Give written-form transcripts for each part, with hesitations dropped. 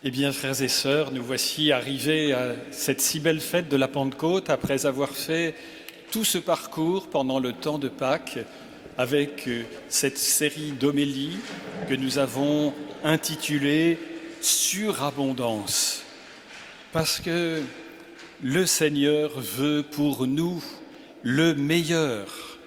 Eh bien, frères et sœurs, nous voici arrivés à cette si belle fête de la Pentecôte après avoir fait tout ce parcours pendant le temps de Pâques avec cette série d'homélies que nous avons intitulée « Surabondance ». Parce que le Seigneur veut pour nous le meilleur.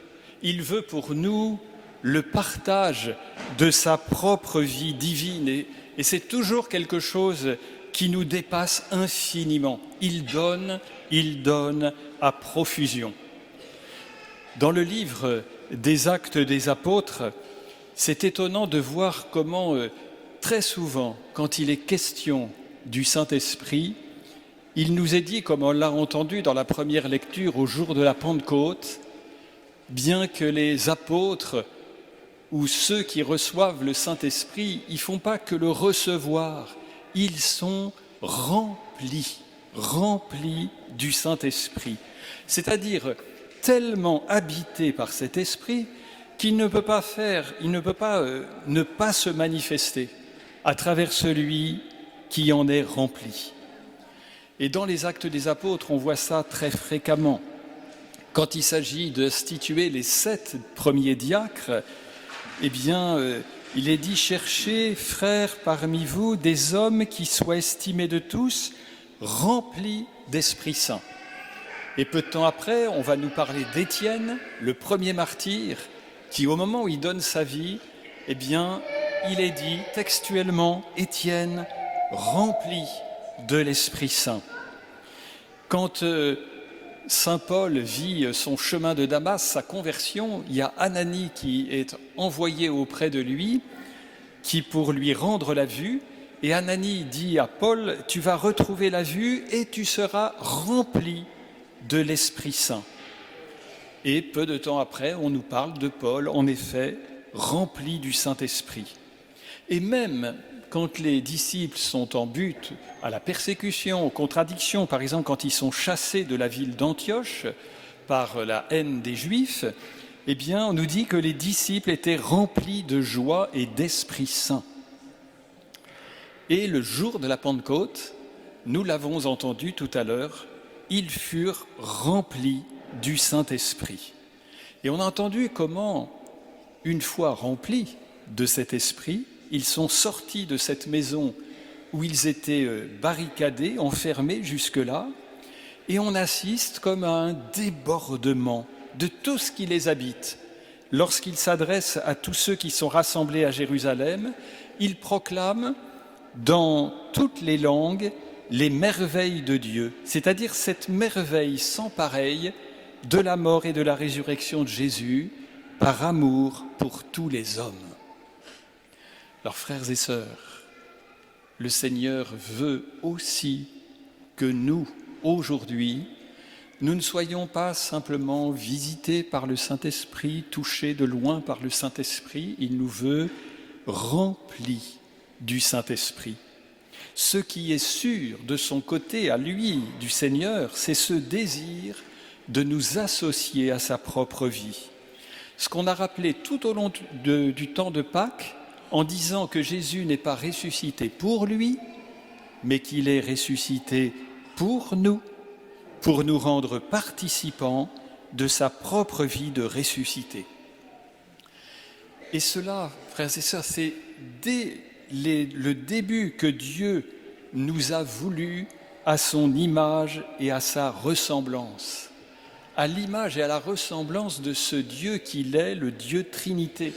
Il veut pour nous le partage de sa propre vie divine et c'est toujours quelque chose qui nous dépasse infiniment. Il donne à profusion. Dans le livre des Actes des Apôtres, c'est étonnant de voir comment très souvent, quand il est question du Saint-Esprit, il nous est dit, comme on l'a entendu dans la première lecture au jour de la Pentecôte, bien que les apôtres ou ceux qui reçoivent le Saint-Esprit, ils ne font pas que le recevoir, ils sont remplis du Saint-Esprit. C'est-à-dire tellement habités par cet Esprit qu'il ne peut pas ne pas se manifester à travers celui qui en est rempli. Et dans les Actes des Apôtres, on voit ça très fréquemment. Quand il s'agit d'instituer les 7 premiers diacres, eh bien, il est dit « Cherchez, frères, parmi vous, des hommes qui soient estimés de tous, remplis d'Esprit Saint. » Et peu de temps après, on va nous parler d'Étienne, le premier martyr, qui, au moment où il donne sa vie, eh bien, il est dit textuellement « Étienne, rempli de l'Esprit Saint. » Quand Saint Paul vit son chemin de Damas, sa conversion, il y a Ananie qui est envoyé auprès de lui, qui pour lui rendre la vue, et Ananie dit à Paul, tu vas retrouver la vue et tu seras rempli de l'Esprit Saint. Et peu de temps après, on nous parle de Paul, en effet, rempli du Saint-Esprit. Et même quand les disciples sont en but à la persécution, aux contradictions, par exemple quand ils sont chassés de la ville d'Antioche par la haine des Juifs, eh bien on nous dit que les disciples étaient remplis de joie et d'Esprit Saint. Et le jour de la Pentecôte, nous l'avons entendu tout à l'heure, ils furent remplis du Saint-Esprit. Et on a entendu comment, une fois remplis de cet esprit, ils sont sortis de cette maison où ils étaient barricadés, enfermés jusque-là, et on assiste comme à un débordement de tout ce qui les habite. Lorsqu'ils s'adressent à tous ceux qui sont rassemblés à Jérusalem, ils proclament dans toutes les langues les merveilles de Dieu, c'est-à-dire cette merveille sans pareille de la mort et de la résurrection de Jésus par amour pour tous les hommes. Alors, frères et sœurs, le Seigneur veut aussi que nous, aujourd'hui, nous ne soyons pas simplement visités par le Saint-Esprit, touchés de loin par le Saint-Esprit, il nous veut remplis du Saint-Esprit. Ce qui est sûr de son côté, à lui, du Seigneur, c'est ce désir de nous associer à sa propre vie. Ce qu'on a rappelé tout au long du temps de Pâques, en disant que Jésus n'est pas ressuscité pour lui, mais qu'il est ressuscité pour nous rendre participants de sa propre vie de ressuscité. Et cela, frères et sœurs, c'est dès le début que Dieu nous a voulu à son image et à sa ressemblance, à l'image et à la ressemblance de ce Dieu qu'il est, le Dieu Trinité.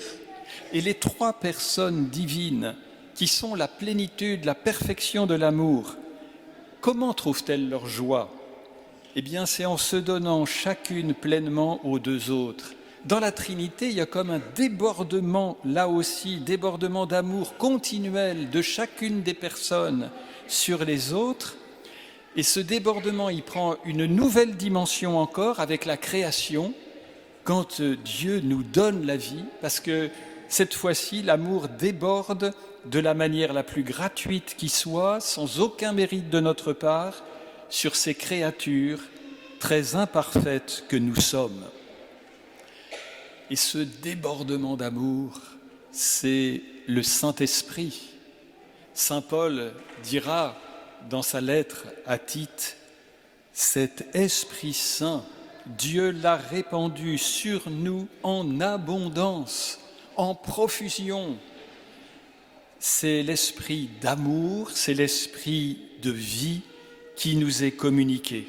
Et les 3 personnes divines qui sont la plénitude, la perfection de l'amour, comment trouvent-elles leur joie ? Eh bien, c'est en se donnant chacune pleinement aux 2 autres. Dans la Trinité, il y a comme un débordement, là aussi, débordement d'amour continuel de chacune des personnes sur les autres. Et ce débordement, il prend une nouvelle dimension encore avec la création, quand Dieu nous donne la vie, parce que cette fois-ci, l'amour déborde de la manière la plus gratuite qui soit, sans aucun mérite de notre part, sur ces créatures très imparfaites que nous sommes. Et ce débordement d'amour, c'est le Saint-Esprit Saint Paul dira dans sa lettre à Tite, « Cet Esprit Saint, Dieu l'a répandu sur nous en abondance, en profusion. » C'est l'esprit d'amour, c'est l'esprit de vie qui nous est communiqué.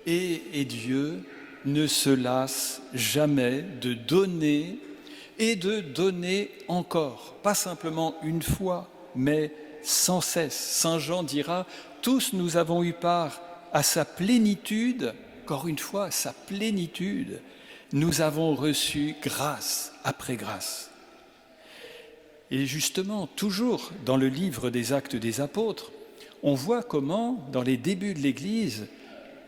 Et Dieu ne se lasse jamais de donner et de donner encore, pas simplement une fois, mais sans cesse. Saint Jean dira, tous nous avons eu part à sa plénitude, encore une fois, à sa plénitude, nous avons reçu grâce après grâce. Et justement, toujours dans le livre des Actes des Apôtres, on voit comment, dans les débuts de l'Église,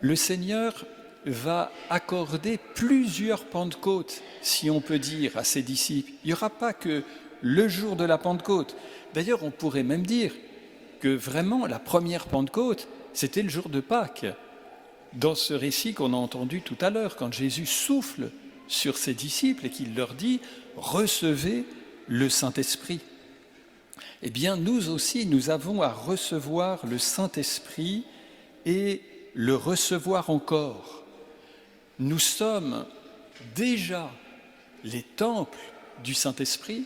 le Seigneur va accorder plusieurs Pentecôtes, si on peut dire, à ses disciples. Il n'y aura pas que le jour de la Pentecôte. D'ailleurs, on pourrait même dire que vraiment la première Pentecôte, c'était le jour de Pâques. Dans ce récit qu'on a entendu tout à l'heure, quand Jésus souffle sur ses disciples et qu'il leur dit « Recevez le Saint-Esprit ». Eh bien, nous aussi, nous avons à recevoir le Saint-Esprit et le recevoir encore. Nous sommes déjà les temples du Saint-Esprit,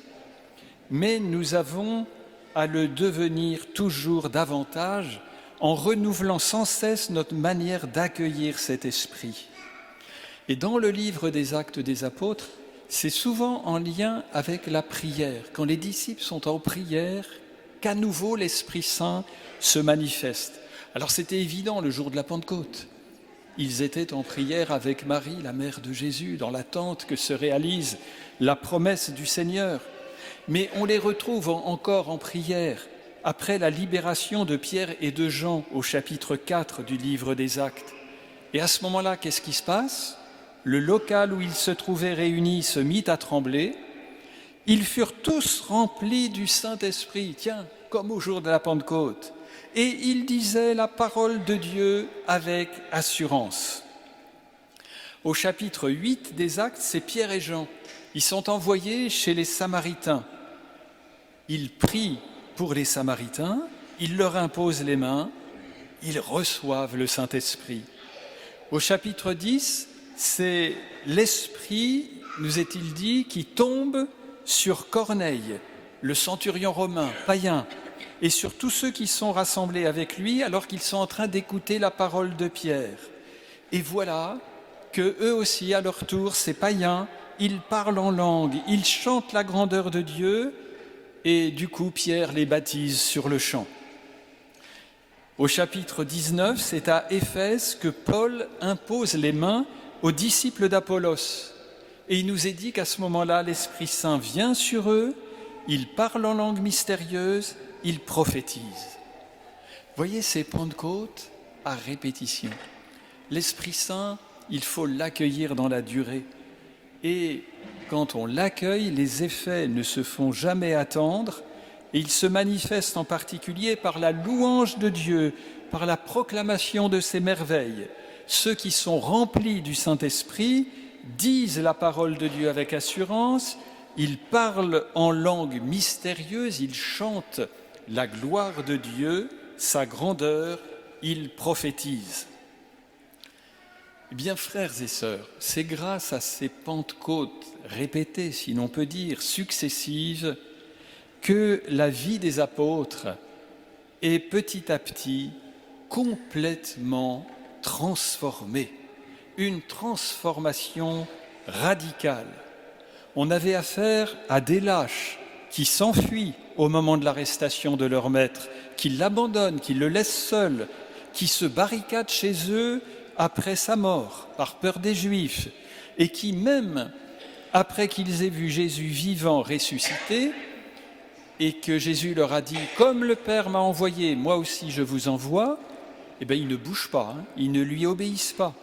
mais nous avons à le devenir toujours davantage en renouvelant sans cesse notre manière d'accueillir cet Esprit. Et dans le livre des Actes des Apôtres, c'est souvent en lien avec la prière. Quand les disciples sont en prière, qu'à nouveau l'Esprit Saint se manifeste. Alors c'était évident le jour de la Pentecôte. Ils étaient en prière avec Marie, la mère de Jésus, dans l'attente que se réalise la promesse du Seigneur. Mais on les retrouve encore en prière après la libération de Pierre et de Jean au chapitre 4 du livre des Actes. Et à ce moment-là, qu'est-ce qui se passe ? Le local où ils se trouvaient réunis se mit à trembler. Ils furent tous remplis du Saint-Esprit, tiens, comme au jour de la Pentecôte. Et ils disaient la parole de Dieu avec assurance. Au chapitre 8 des Actes, c'est Pierre et Jean. Ils sont envoyés chez les Samaritains. Ils prient pour les Samaritains, ils leur imposent les mains, ils reçoivent le Saint-Esprit. Au chapitre 10, c'est l'Esprit, nous est-il dit, qui tombe sur Corneille, le centurion romain, païen, et sur tous ceux qui sont rassemblés avec lui alors qu'ils sont en train d'écouter la parole de Pierre. Et voilà que eux aussi, à leur tour, ces païens, ils parlent en langue, ils chantent la grandeur de Dieu, et du coup, Pierre les baptise sur le champ. Au chapitre 19, c'est à Éphèse que Paul impose les mains aux disciples d'Apollos. Et il nous est dit qu'à ce moment-là, l'Esprit Saint vient sur eux, ils parlent en langue mystérieuse, ils prophétisent. Voyez ces Pentecôtes à répétition. L'Esprit Saint, il faut l'accueillir dans la durée. Et quand on l'accueille, les effets ne se font jamais attendre et ils se manifestent en particulier par la louange de Dieu, par la proclamation de ses merveilles. Ceux qui sont remplis du Saint-Esprit disent la parole de Dieu avec assurance, ils parlent en langue mystérieuse, ils chantent la gloire de Dieu, sa grandeur, ils prophétisent. Eh bien, frères et sœurs, c'est grâce à ces Pentecôtes répétées, si l'on peut dire, successives, que la vie des apôtres est petit à petit complètement transformée. Une transformation radicale. On avait affaire à des lâches qui s'enfuient au moment de l'arrestation de leur maître, qui l'abandonnent, qui le laissent seul, qui se barricadent chez eux après sa mort, par peur des Juifs, et qui, même après qu'ils aient vu Jésus vivant ressuscité, et que Jésus leur a dit « Comme le Père m'a envoyé, moi aussi je vous envoie », eh bien ils ne bougent pas, ils ne lui obéissent pas.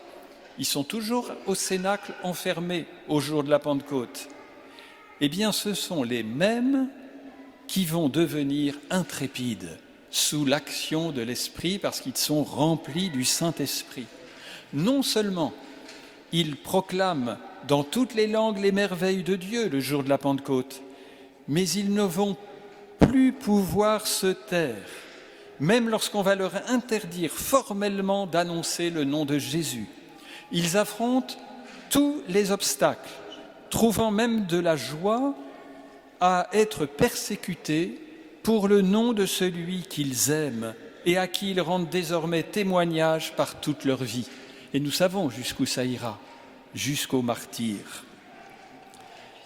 Ils sont toujours au cénacle enfermés au jour de la Pentecôte. Eh bien, ce sont les mêmes qui vont devenir intrépides sous l'action de l'Esprit parce qu'ils sont remplis du Saint-Esprit. Non seulement ils proclament dans toutes les langues les merveilles de Dieu le jour de la Pentecôte, mais ils ne vont plus pouvoir se taire, même lorsqu'on va leur interdire formellement d'annoncer le nom de Jésus. Ils affrontent tous les obstacles, trouvant même de la joie à être persécutés pour le nom de celui qu'ils aiment et à qui ils rendent désormais témoignage par toute leur vie. Et nous savons jusqu'où ça ira, jusqu'au martyr.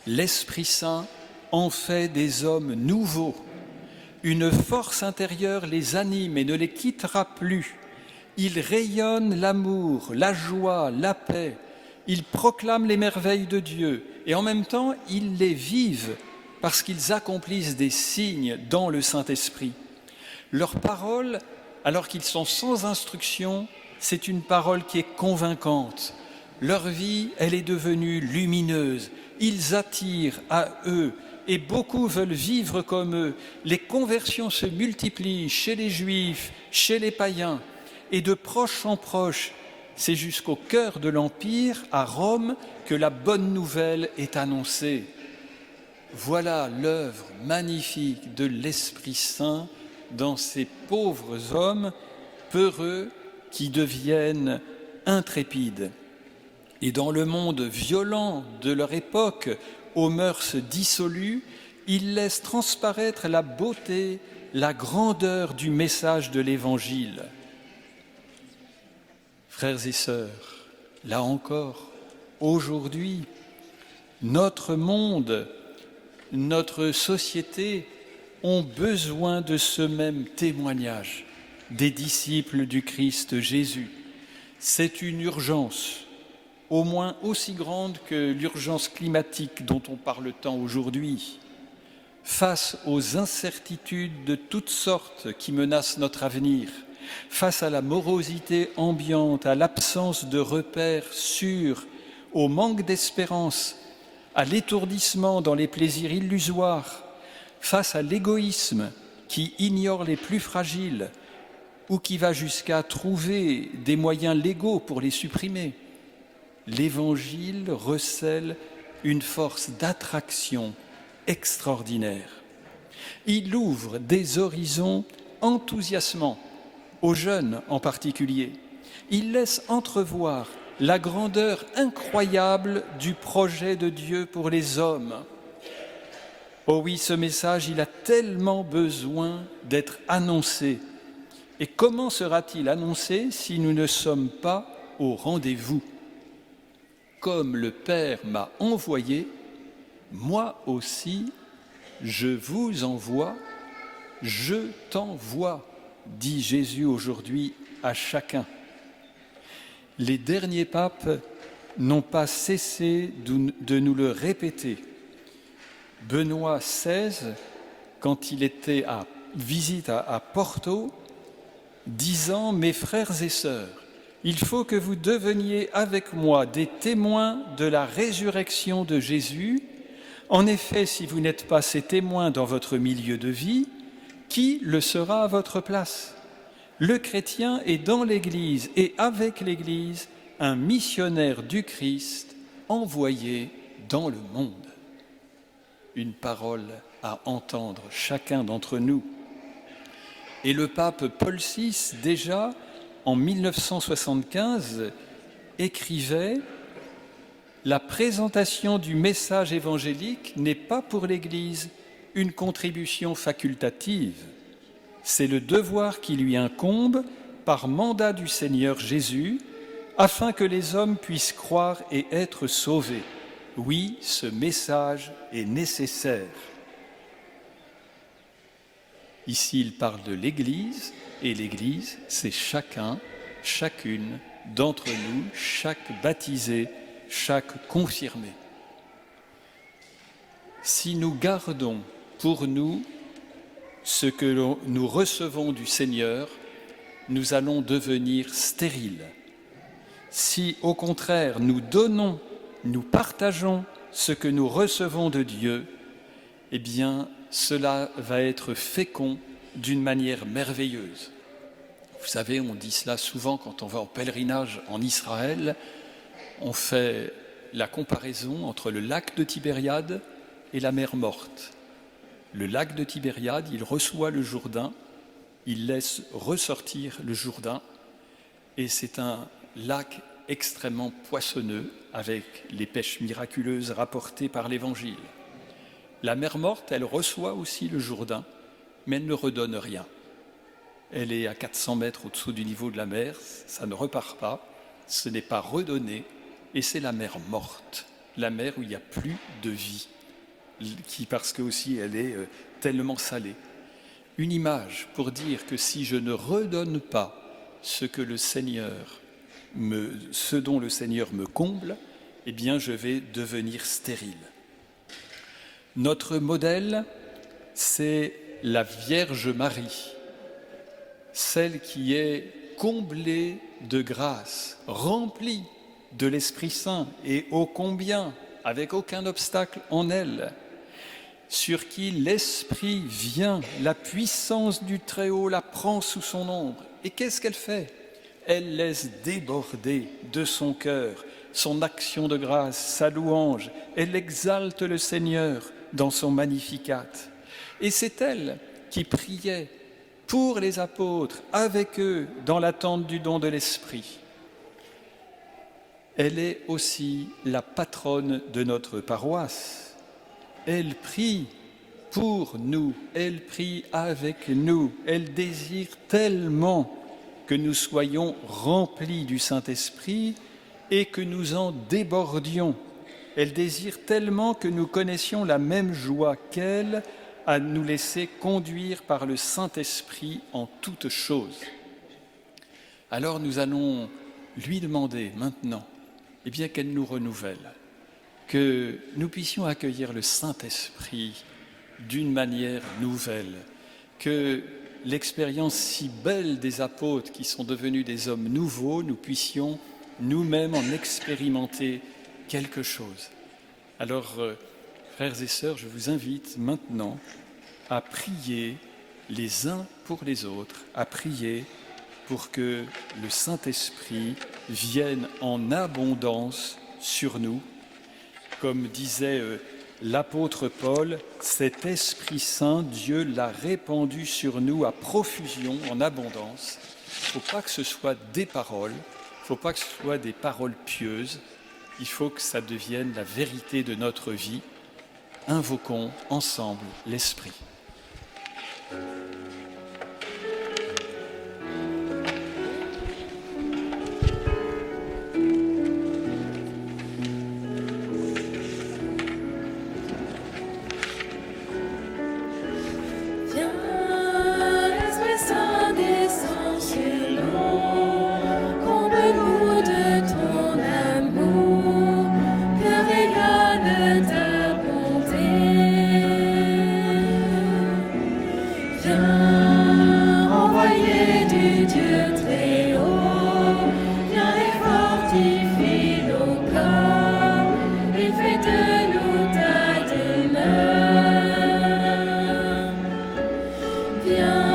L'Esprit Saint en fait des hommes nouveaux. Une force intérieure les anime et ne les quittera plus. Ils rayonnent l'amour, la joie, la paix. Ils proclament les merveilles de Dieu et en même temps, ils les vivent parce qu'ils accomplissent des signes dans le Saint-Esprit. Leur parole, alors qu'ils sont sans instruction, c'est une parole qui est convaincante. Leur vie, elle est devenue lumineuse. Ils attirent à eux et beaucoup veulent vivre comme eux. Les conversions se multiplient chez les Juifs, chez les païens. Et de proche en proche, c'est jusqu'au cœur de l'Empire, à Rome, que la bonne nouvelle est annoncée. Voilà l'œuvre magnifique de l'Esprit Saint dans ces pauvres hommes peureux qui deviennent intrépides. Et dans le monde violent de leur époque, aux mœurs dissolues, ils laissent transparaître la beauté, la grandeur du message de l'Évangile. Frères et sœurs, là encore, aujourd'hui, notre monde, notre société ont besoin de ce même témoignage des disciples du Christ Jésus. C'est une urgence, au moins aussi grande que l'urgence climatique dont on parle tant aujourd'hui. Face aux incertitudes de toutes sortes qui menacent notre avenir, face à la morosité ambiante, à l'absence de repères sûrs, au manque d'espérance, à l'étourdissement dans les plaisirs illusoires, face à l'égoïsme qui ignore les plus fragiles ou qui va jusqu'à trouver des moyens légaux pour les supprimer, l'Évangile recèle une force d'attraction extraordinaire. Il ouvre des horizons enthousiasmants, aux jeunes en particulier. Il laisse entrevoir la grandeur incroyable du projet de Dieu pour les hommes. Oh oui, ce message, il a tellement besoin d'être annoncé. Et comment sera-t-il annoncé si nous ne sommes pas au rendez-vous ? Comme le Père m'a envoyé, moi aussi, je vous envoie, je t'envoie, dit Jésus aujourd'hui à chacun. Les derniers papes n'ont pas cessé de nous le répéter. Benoît XVI, quand il était à visite à Porto, disant « Mes frères et sœurs, il faut que vous deveniez avec moi des témoins de la résurrection de Jésus. En effet, si vous n'êtes pas ces témoins dans votre milieu de vie, qui le sera à votre place ? Le chrétien est dans l'Église et avec l'Église un missionnaire du Christ envoyé dans le monde. » Une parole à entendre chacun d'entre nous. Et le pape Paul VI, déjà en 1975, écrivait « La présentation du message évangélique n'est pas pour l'Église une contribution facultative. C'est le devoir qui lui incombe par mandat du Seigneur Jésus, afin que les hommes puissent croire et être sauvés. Oui, ce message est nécessaire. » Ici, il parle de l'Église, et l'Église, c'est chacun, chacune d'entre nous, chaque baptisé, chaque confirmé. Si nous gardons pour nous ce que nous recevons du Seigneur, nous allons devenir stériles. Si, au contraire, nous donnons, nous partageons ce que nous recevons de Dieu, eh bien, cela va être fécond d'une manière merveilleuse. Vous savez, on dit cela souvent quand on va en pèlerinage en Israël. On fait la comparaison entre le lac de Tibériade et la mer Morte. le lac de Tibériade, il reçoit le Jourdain, il laisse ressortir le Jourdain, et c'est un lac extrêmement poissonneux avec les pêches miraculeuses rapportées par l'Évangile. La mer Morte, elle reçoit aussi le Jourdain, mais elle ne redonne rien. Elle est à 400 mètres au-dessous du niveau de la mer, ça ne repart pas, ce n'est pas redonné, et c'est la mer Morte, la mer où il n'y a plus de vie, parce que aussi elle est tellement salée. Une image pour dire que si je ne redonne pas ce dont le Seigneur me comble, eh bien je vais devenir stérile. Notre modèle, c'est la Vierge Marie, celle qui est comblée de grâce, remplie de l'Esprit Saint et ô combien, avec aucun obstacle en elle, sur qui l'Esprit vient, la puissance du Très-Haut la prend sous son ombre. Et qu'est-ce qu'elle fait? Elle laisse déborder de son cœur son action de grâce, sa louange. Elle exalte le Seigneur dans son Magnificat. Et c'est elle qui priait pour les apôtres, avec eux, dans l'attente du don de l'Esprit. Elle est aussi la patronne de notre paroisse. Elle prie pour nous, elle prie avec nous, elle désire tellement que nous soyons remplis du Saint-Esprit et que nous en débordions. Elle désire tellement que nous connaissions la même joie qu'elle à nous laisser conduire par le Saint-Esprit en toutes choses. Alors nous allons lui demander maintenant eh bien, qu'elle nous renouvelle, que nous puissions accueillir le Saint-Esprit d'une manière nouvelle, que l'expérience si belle des apôtres qui sont devenus des hommes nouveaux, nous puissions nous-mêmes en expérimenter quelque chose. Alors, frères et sœurs, je vous invite maintenant à prier les uns pour les autres, à prier pour que le Saint-Esprit vienne en abondance sur nous. Comme disait l'apôtre Paul, cet Esprit Saint, Dieu l'a répandu sur nous à profusion, en abondance. Il ne faut pas que ce soit des paroles, il ne faut pas que ce soit des paroles pieuses, il faut que ça devienne la vérité de notre vie. Invoquons ensemble l'Esprit. Esprit Saint, descends sur nous, comble-nous de ton amour, que rayonne ta bonté. Viens envoyer du Dieu très haut, viens et fortifie nos corps, et fais de nous ta demeure. Viens.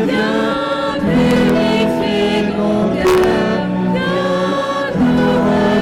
Viens purifier nos cœurs, viens nous renouveler.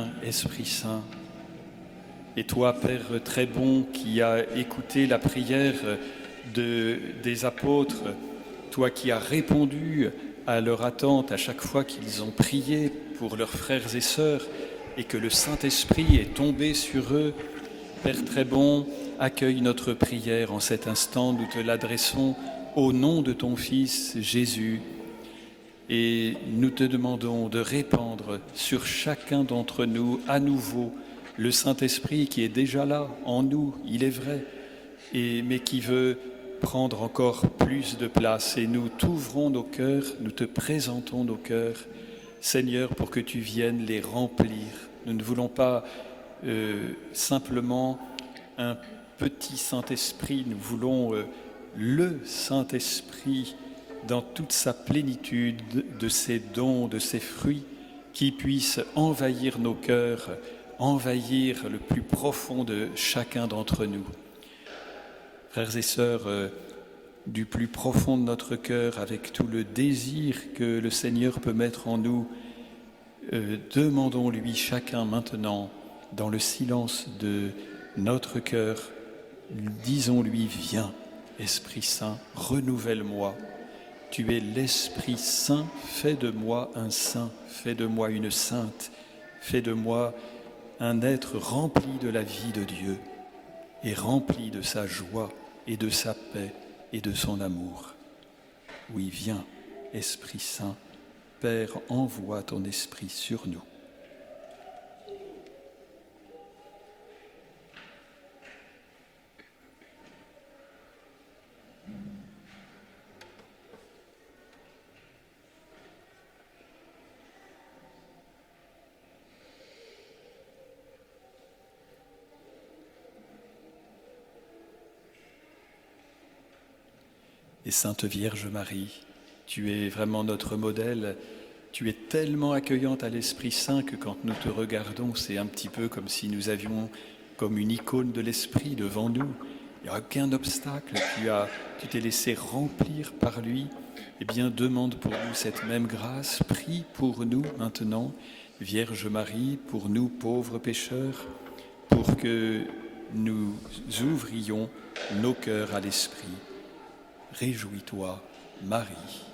viens, Esprit Saint. Et toi, Père très bon, qui as écouté la prière des apôtres, toi qui as répondu à leur attente à chaque fois qu'ils ont prié pour leurs frères et sœurs et que le Saint-Esprit est tombé sur eux, Père très bon, accueille notre prière en cet instant, nous te l'adressons au nom de ton Fils Jésus. Et nous te demandons de répandre sur chacun d'entre nous à nouveau le Saint-Esprit qui est déjà là en nous, il est vrai, mais qui veut prendre encore plus de place. Et nous t'ouvrons nos cœurs, nous te présentons nos cœurs, Seigneur, pour que tu viennes les remplir. Nous ne voulons pas simplement un petit Saint-Esprit, nous voulons le Saint-Esprit dans toute sa plénitude de ses dons, de ses fruits, qui puisse envahir nos cœurs, envahir le plus profond de chacun d'entre nous. Frères et sœurs, du plus profond de notre cœur, avec tout le désir que le Seigneur peut mettre en nous, demandons-lui chacun maintenant, dans le silence de notre cœur, disons-lui, viens, Esprit Saint, renouvelle-moi. Tu es l'Esprit Saint, fais de moi un saint, fais de moi une sainte, fais de moi un être rempli de la vie de Dieu et rempli de sa joie et de sa paix et de son amour. Oui, viens, Esprit Saint, Père, envoie ton Esprit sur nous. Et Sainte Vierge Marie, tu es vraiment notre modèle, tu es tellement accueillante à l'Esprit Saint que quand nous te regardons, c'est un petit peu comme si nous avions comme une icône de l'Esprit devant nous. Il n'y a aucun obstacle, tu t'es laissé remplir par lui. Eh bien, demande pour nous cette même grâce, prie pour nous maintenant, Vierge Marie, pour nous pauvres pécheurs, pour que nous ouvrions nos cœurs à l'Esprit. Réjouis-toi, Marie,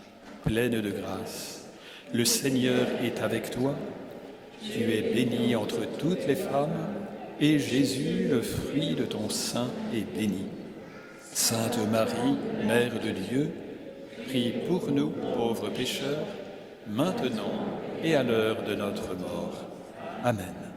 pleine de grâce. Le Seigneur est avec toi. Tu es bénie entre toutes les femmes, et Jésus, le fruit de ton sein, est béni. Sainte Marie, Mère de Dieu, prie pour nous, pauvres pécheurs, maintenant et à l'heure de notre mort. Amen.